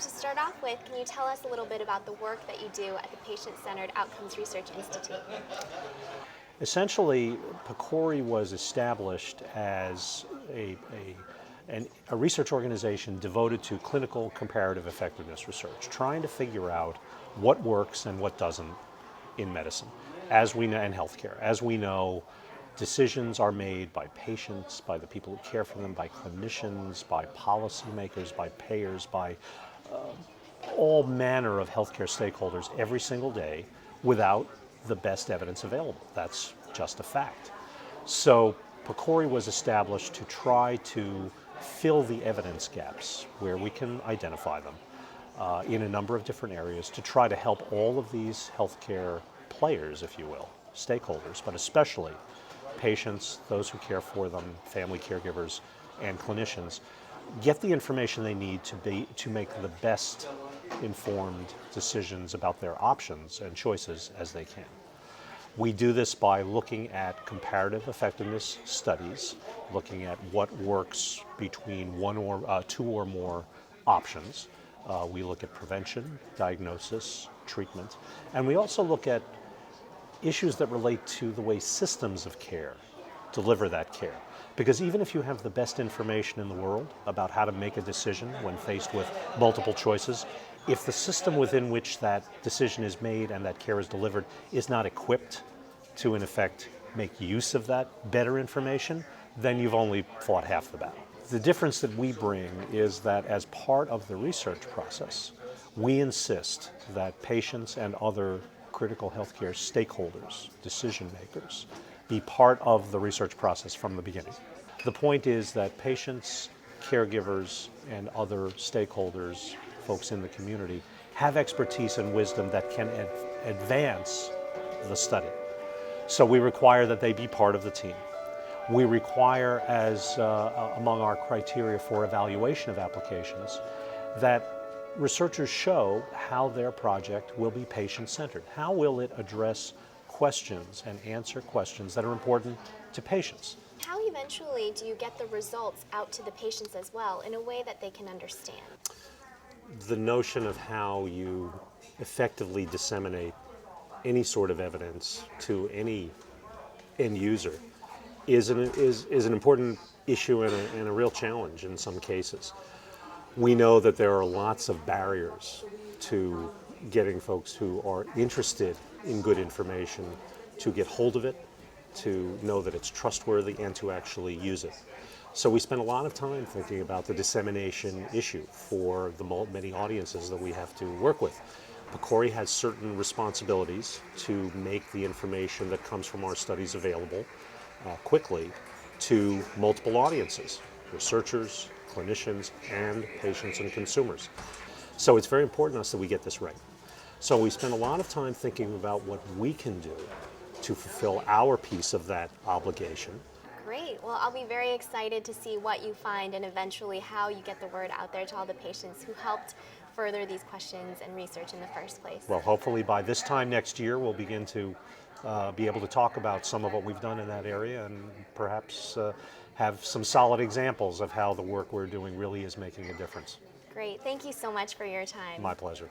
to start off with, can you tell us a little bit about the work that you do at the Patient-Centered Outcomes Research Institute? Essentially, PCORI was established as a research organization devoted to clinical comparative effectiveness research, trying to figure out what works and what doesn't in medicine, as we know, and healthcare. As we know, decisions are made by patients, by the people who care for them, by clinicians, by policymakers, by payers, by all manner of healthcare stakeholders every single day without the best evidence available. That's just a fact. So PCORI was established to try to fill the evidence gaps where we can identify them in a number of different areas to try to help all of these healthcare players, if you will, stakeholders, but especially patients, those who care for them, family caregivers, and clinicians, get the information they need to make the best informed decisions about their options and choices as they can. We do this by looking at comparative effectiveness studies, looking at what works between two or more options. We look at prevention, diagnosis, treatment, and we also look at issues that relate to the way systems of care deliver that care. Because even if you have the best information in the world about how to make a decision when faced with multiple choices, if the system within which that decision is made and that care is delivered is not equipped to, in effect, make use of that better information, then you've only fought half the battle. The difference that we bring is that as part of the research process, we insist that patients and other critical healthcare stakeholders, decision makers, be part of the research process from the beginning. The point is that patients, caregivers, and other stakeholders, folks in the community, have expertise and wisdom that can advance the study. So we require that they be part of the team. We require, as among our criteria for evaluation of applications, that researchers show how their project will be patient-centered. How will it address questions and answer questions that are important to patients? How eventually do you get the results out to the patients as well in a way that they can understand? The notion of how you effectively disseminate any sort of evidence to any end user is an important issue and a real challenge in some cases. We know that there are lots of barriers to getting folks who are interested in good information to get hold of it, to know that it's trustworthy, and to actually use it. So we spend a lot of time thinking about the dissemination issue for the many audiences that we have to work with. PCORI has certain responsibilities to make the information that comes from our studies available quickly to multiple audiences, researchers, clinicians, and patients and consumers. So it's very important to us that we get this right. So we spend a lot of time thinking about what we can do to fulfill our piece of that obligation. Great. Well, I'll be very excited to see what you find and eventually how you get the word out there to all the patients who helped further these questions and research in the first place. Well, hopefully by this time next year, we'll begin to be able to talk about some of what we've done in that area and perhaps have some solid examples of how the work we're doing really is making a difference. Great. Thank you so much for your time. My pleasure.